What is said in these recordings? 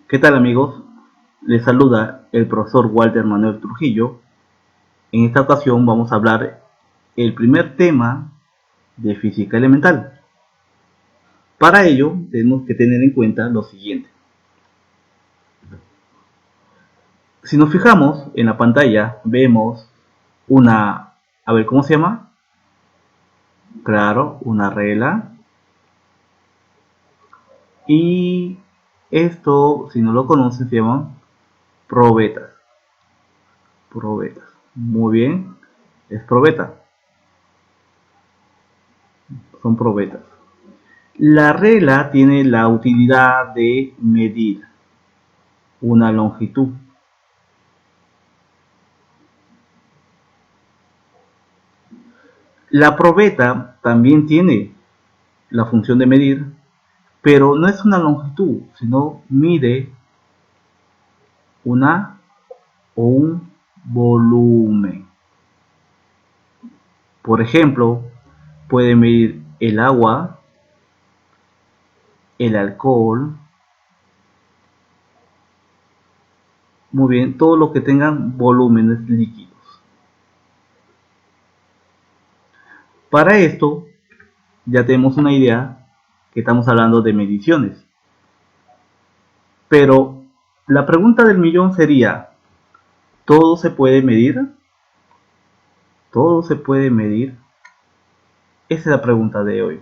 ¿Qué tal amigos? Les saluda el profesor Walter Manuel Trujillo. En esta ocasión vamos a hablar el primer tema de física elemental. Para ello tenemos que tener en cuenta lo siguiente. Si nos fijamos en la pantalla vemos ¿cómo se llama? Claro, una regla. Y esto, si no lo conocen, se llaman probetas. Probetas. Muy bien, es probeta. Son probetas. La regla tiene la utilidad de medir una longitud. La probeta también tiene la función de medir, pero no es una longitud, sino mide un volumen. Por ejemplo, puede medir el agua, el alcohol, muy bien, todo lo que tengan volúmenes líquidos. Para esto ya tenemos una idea que estamos hablando de mediciones. Pero la pregunta del millón sería, ¿todo se puede medir? ¿Todo se puede medir? Esa es la pregunta de hoy.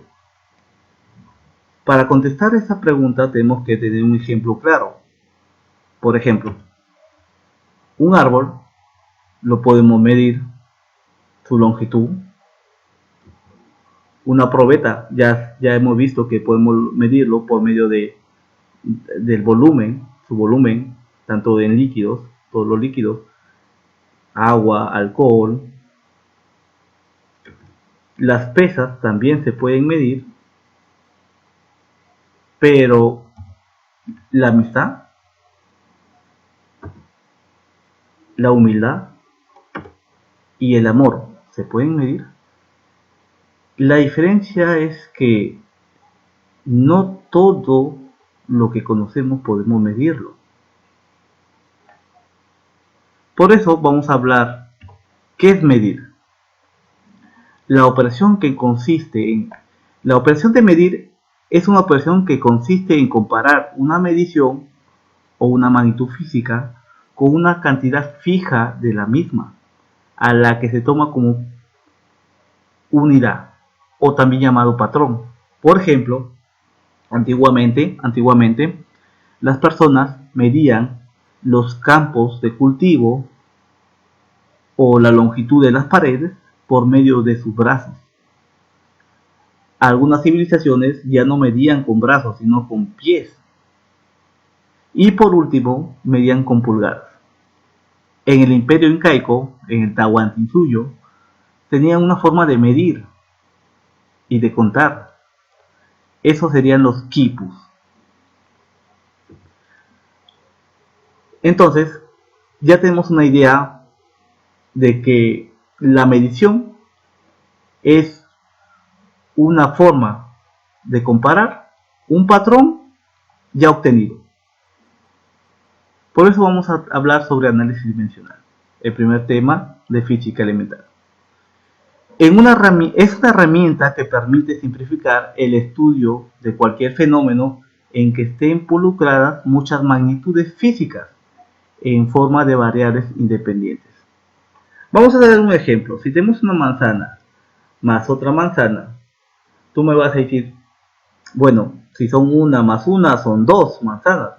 Para contestar esa pregunta tenemos que tener un ejemplo claro. Por ejemplo, un árbol lo podemos medir su longitud. Una probeta ya hemos visto que podemos medirlo por medio del volumen, su volumen, tanto en líquidos, todos los líquidos, agua, alcohol. Las pesas también se pueden medir, pero la amistad, la humildad y el amor se pueden medir. La diferencia es que no todo lo que conocemos podemos medirlo. Por eso vamos a hablar qué es medir. La operación de medir es una operación que consiste en comparar una medición o una magnitud física con una cantidad fija de la misma, a la que se toma como unidad, o también llamado patrón. Por ejemplo, antiguamente las personas medían los campos de cultivo o la longitud de las paredes por medio de sus brazos. Algunas civilizaciones ya no medían con brazos, sino con pies. Y por último, medían con pulgadas. En el imperio incaico, en el Tahuantinsuyo, tenían una forma de medir y de contar. Esos serían los quipus. Entonces, ya tenemos una idea de que la medición es una forma de comparar un patrón ya obtenido. Por eso vamos a hablar sobre análisis dimensional, el primer tema de física elemental. Es una herramienta que permite simplificar el estudio de cualquier fenómeno en que estén involucradas muchas magnitudes físicas en forma de variables independientes. Vamos a dar un ejemplo. Si tenemos una manzana más otra manzana, tú me vas a decir, bueno, si son una más una, son dos manzanas.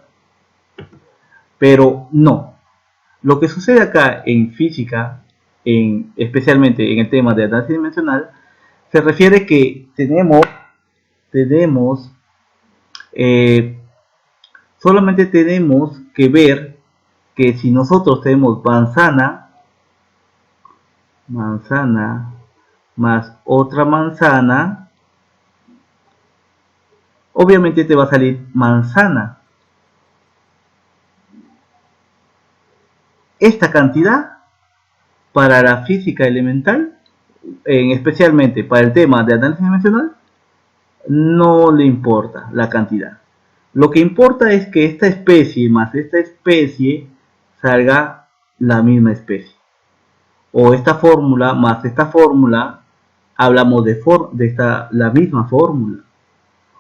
Pero no. Lo que sucede acá en física, especialmente en el tema de análisis dimensional, se refiere que solamente tenemos que ver que si nosotros tenemos manzana más otra manzana, obviamente te va a salir manzana. Esta cantidad para la física elemental, especialmente para el tema de análisis dimensional, no le importa la cantidad. Lo que importa es que esta especie más esta especie salga la misma especie. O esta fórmula más esta fórmula, hablamos de la misma fórmula.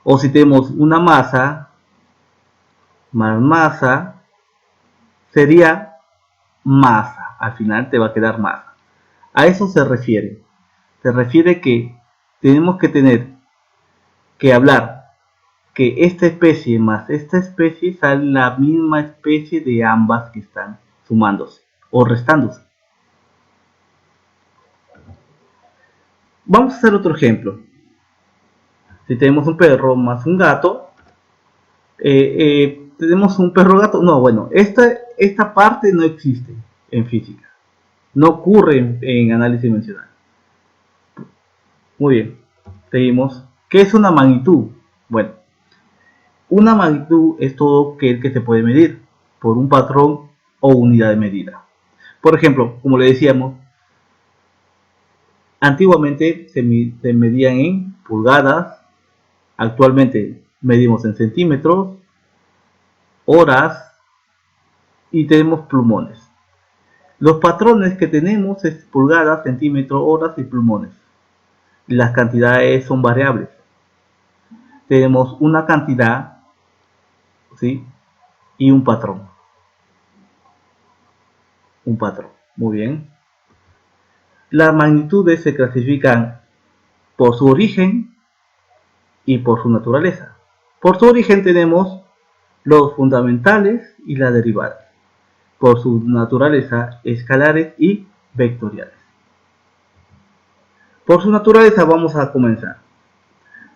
O si tenemos una masa más masa, sería masa. Al final te va a quedar masa. A eso se refiere. Se refiere que tenemos que tener que hablar que esta especie más esta especie sale la misma especie de ambas que están sumándose o restándose. Vamos a hacer otro ejemplo. Si tenemos un perro más un gato, tenemos un perro gato. No, bueno, esta parte no existe en física. No ocurre en análisis dimensional. Muy bien, seguimos. ¿Qué es una magnitud? Bueno, una magnitud es todo aquel que se puede medir por un patrón o unidad de medida. Por ejemplo, como le decíamos, antiguamente se medían en pulgadas, actualmente medimos en centímetros, horas y tenemos plumones. Los patrones que tenemos es pulgadas, centímetros, horas y plumones. Las cantidades son variables. Tenemos una cantidad, ¿sí? Y un patrón. Un patrón. Muy bien. Las magnitudes se clasifican por su origen y por su naturaleza. Por su origen tenemos los fundamentales y las derivadas. Por su naturaleza, escalares y vectoriales. Por su naturaleza vamos a comenzar.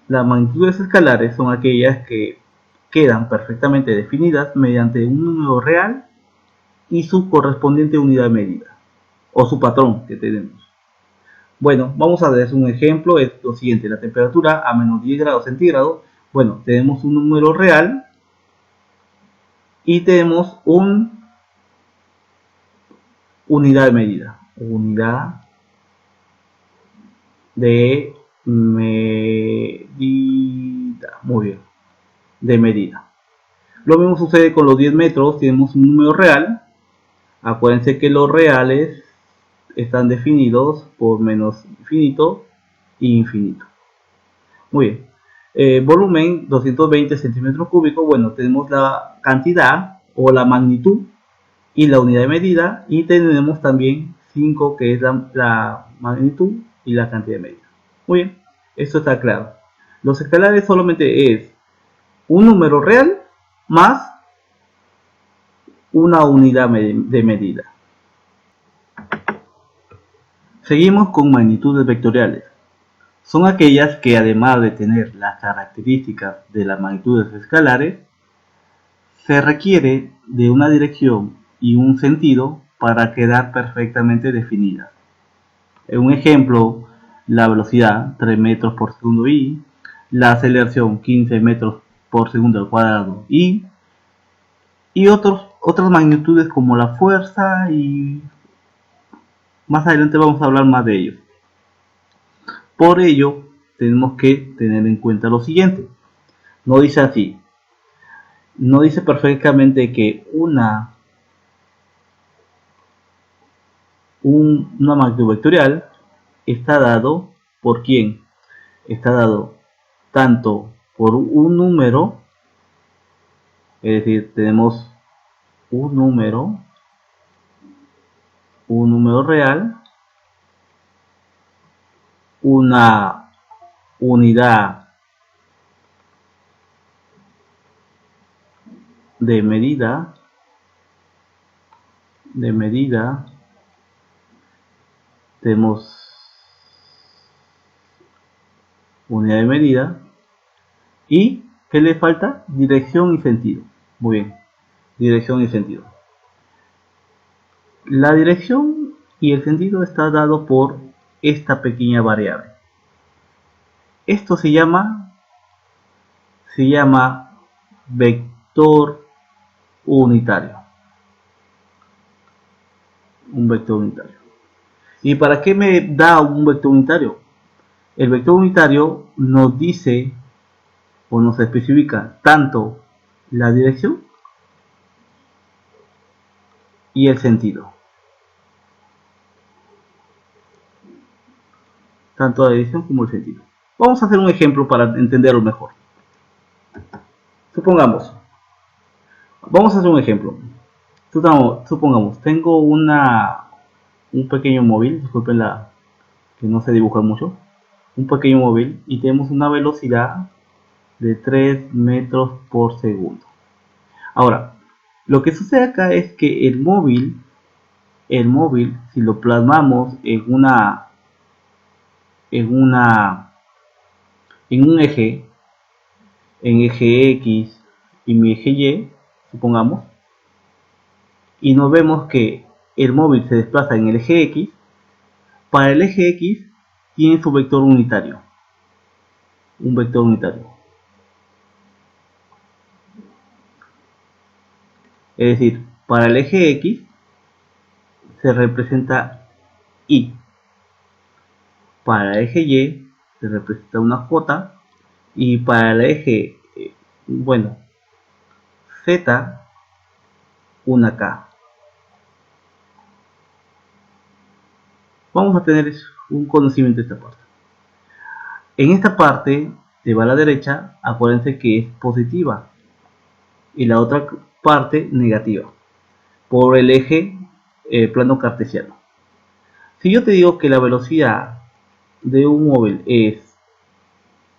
Las magnitudes escalares son aquellas que quedan perfectamente definidas mediante un número real y su correspondiente unidad de medida, o su patrón que tenemos. Bueno, vamos a ver un ejemplo, es lo siguiente, la temperatura a menos 10 grados centígrados. Bueno, tenemos un número real y tenemos una unidad de medida, unidad de medida, muy bien, de medida. Lo mismo sucede con los 10 metros, tenemos un número real. Acuérdense que los reales están definidos por menos infinito y infinito. Muy bien. Volumen 220 centímetros cúbicos. Bueno, tenemos la cantidad o la magnitud y la unidad de medida. Y tenemos también 5 que es la magnitud y la cantidad de medida. Muy bien, esto está claro. Los escalares solamente es un número real más una unidad de medida. Seguimos con magnitudes vectoriales. Son aquellas que además de tener las características de las magnitudes escalares, se requiere de una dirección y un sentido para quedar perfectamente definidas. Un ejemplo, la velocidad 3 metros por segundo y la aceleración 15 metros por segundo al cuadrado y otras magnitudes como la fuerza, y más adelante vamos a hablar más de ellos. Por ello, tenemos que tener en cuenta lo siguiente. No dice así. No dice perfectamente que una magnitud vectorial está dado por quién. Está dado tanto por un número, es decir, tenemos un número real, una unidad de medida, tenemos unidad de medida y ¿qué le falta? Dirección y sentido. Muy bien, dirección y sentido. La dirección y el sentido está dado por esta pequeña variable. Esto se llama vector unitario. Un vector unitario. ¿Y para qué me da un vector unitario? El vector unitario nos dice o nos especifica tanto la dirección y el sentido. Tanto la dirección como el sentido. Vamos a hacer un ejemplo para entenderlo mejor. Supongamos, vamos a hacer un ejemplo. Supongamos, tengo un pequeño móvil, disculpen que no sé dibujar mucho, un pequeño móvil y tenemos una velocidad de 3 metros por segundo. Ahora, lo que sucede acá es que el móvil, si lo plasmamos en un eje, en eje X y mi eje Y, supongamos, y nos vemos que el móvil se desplaza en el eje X, para el eje X tiene su vector unitario, un vector unitario. Es decir, para el eje X se representa Y, para el eje Y se representa una J y para el eje, Z, una K. Vamos a tener un conocimiento de esta parte. En esta parte de va a la derecha, acuérdense que es positiva y la otra parte negativa por el eje plano cartesiano. Si yo te digo que la velocidad de un móvil es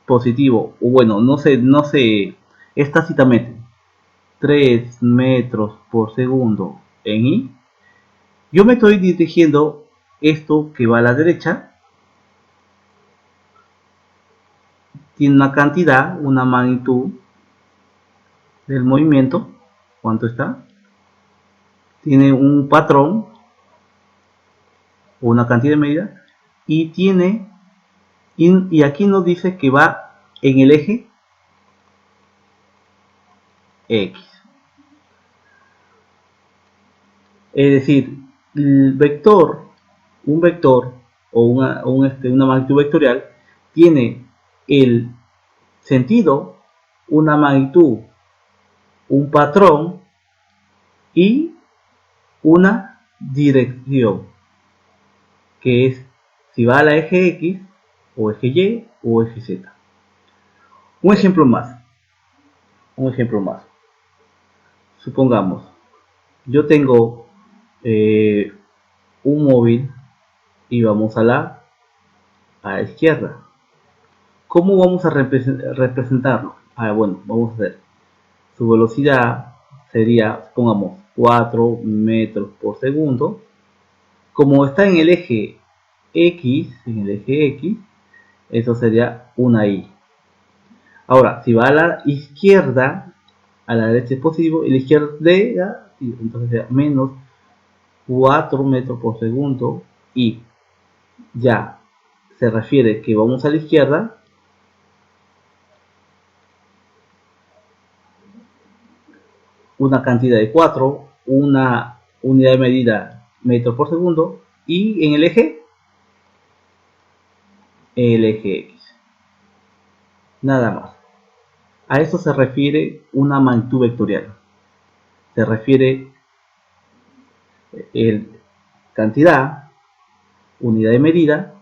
positivo, o bueno, no sé, es tácitamente 3 metros por segundo en Y, yo me estoy dirigiendo esto que va a la derecha, tiene una cantidad, una magnitud del movimiento, ¿cuánto está? Tiene un patrón, o una cantidad de medida, y tiene, y aquí nos dice que va en el eje X. Es decir, el vector, un vector o una magnitud vectorial tiene el sentido, una magnitud, un patrón y una dirección, que es si va a la eje X o eje Y o eje Z. Un ejemplo más. Supongamos, yo tengo un móvil y vamos a la izquierda. ¿Cómo vamos a representarlo? Bueno, vamos a hacer. Su velocidad sería, supongamos, 4 metros por segundo. Como está en el eje X, eso sería una Y. Ahora, si va a la izquierda, a la derecha es positivo, y la izquierda, entonces sería menos 4 metros por segundo, y ya se refiere que vamos a la izquierda, una cantidad de 4, una unidad de medida metros por segundo, y en el eje X. Nada más. A eso se refiere una magnitud vectorial. Se refiere el cantidad, unidad de medida,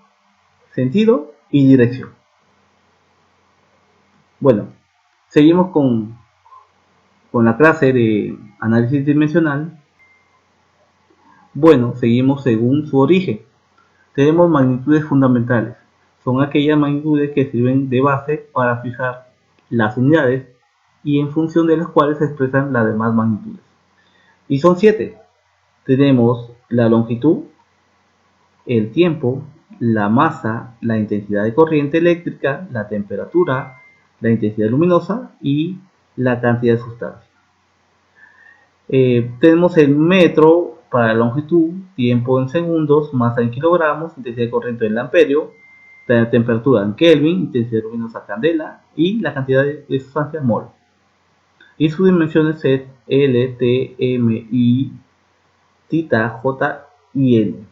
sentido y dirección. Bueno, seguimos con la clase de análisis dimensional. Bueno, seguimos según su origen. Tenemos magnitudes fundamentales. Son aquellas magnitudes que sirven de base para fijar las unidades y en función de las cuales se expresan las demás magnitudes. Y son 7. Tenemos la longitud, el tiempo, la masa, la intensidad de corriente eléctrica, la temperatura, la intensidad luminosa y la cantidad de sustancia. Tenemos el metro para la longitud, tiempo en segundos, masa en kilogramos, intensidad de corriente en amperio, temperatura en Kelvin, intensidad luminosa candela y la cantidad de sustancia mol. Y sus dimensiones es L, T, M, I, tita, J y N.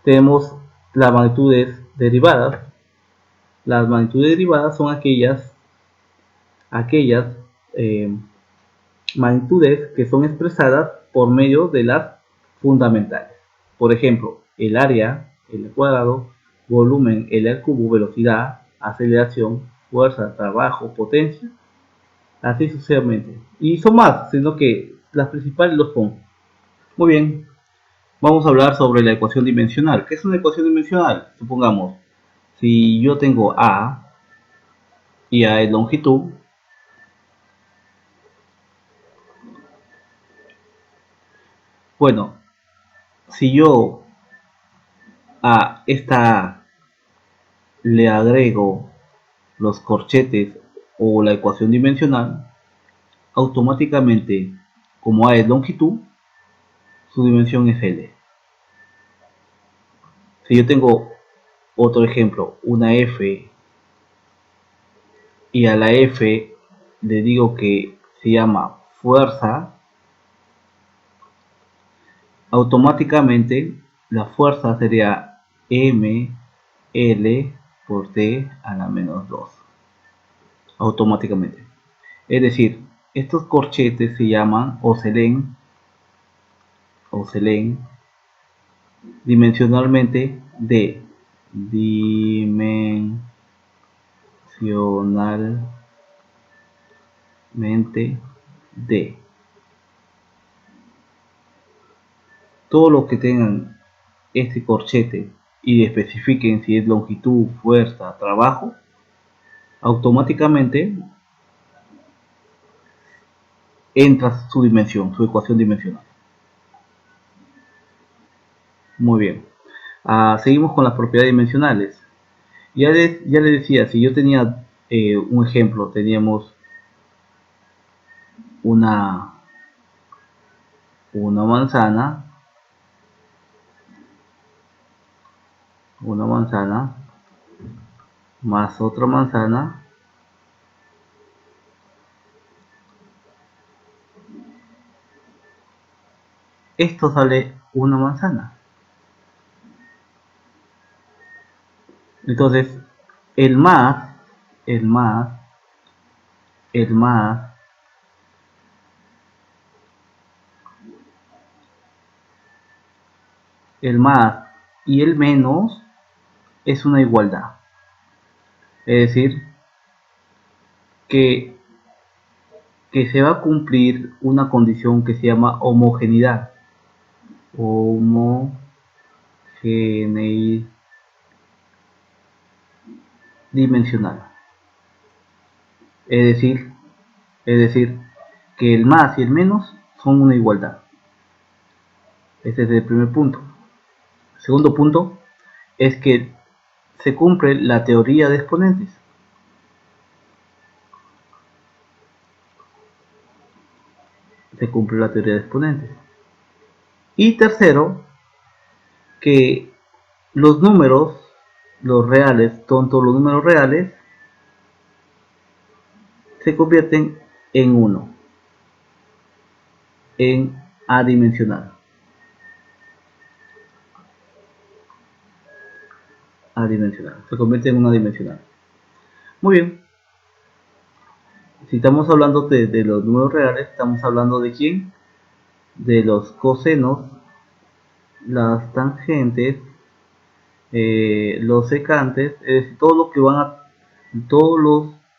Tenemos las magnitudes derivadas. Las magnitudes derivadas son aquellas magnitudes que son expresadas por medio de las fundamentales. Por ejemplo, el área, L al cuadrado, volumen, L al cubo, velocidad, aceleración, fuerza, trabajo, potencia, así sucesivamente. Y son más, sino que las principales los pongo. Muy bien, vamos a hablar sobre la ecuación dimensional. ¿Qué es una ecuación dimensional? Supongamos, si yo tengo A y A es longitud, bueno, si yo a esta A le agrego los corchetes o la ecuación dimensional, automáticamente, como A es longitud, su dimensión es L. Si yo tengo otro ejemplo, una F, y a la F le digo que se llama fuerza, automáticamente la fuerza sería mL por T a la menos 2. Automáticamente. Es decir, estos corchetes se llaman o se leen dimensionalmente D. Dimensionalmente D. Todo lo que tengan este corchete y especifiquen si es longitud, fuerza, trabajo, automáticamente entra su dimensión, su ecuación dimensional. Muy bien. Seguimos con las propiedades dimensionales. Ya les decía, si yo tenía un ejemplo, teníamos una manzana, más otra manzana, esto sale una manzana. Entonces, el más y el menos es una igualdad. Es decir, que se va a cumplir una condición que se llama homogeneidad. Homogeneidad dimensional. Es decir, que el más y el menos son una igualdad. Este es el primer punto. El segundo punto es que se cumple la teoría de exponentes. Se cumple la teoría de exponentes. Y tercero, que los números, los reales, tanto los números reales, se convierten en 1, en adimensional. Se convierte en una dimensional. Muy bien. Si estamos hablando de los números reales, estamos hablando de quién? De los cosenos, las tangentes, los secantes, es decir, todo lo que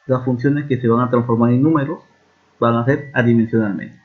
las funciones que se van a transformar en números van a ser adimensionalmente.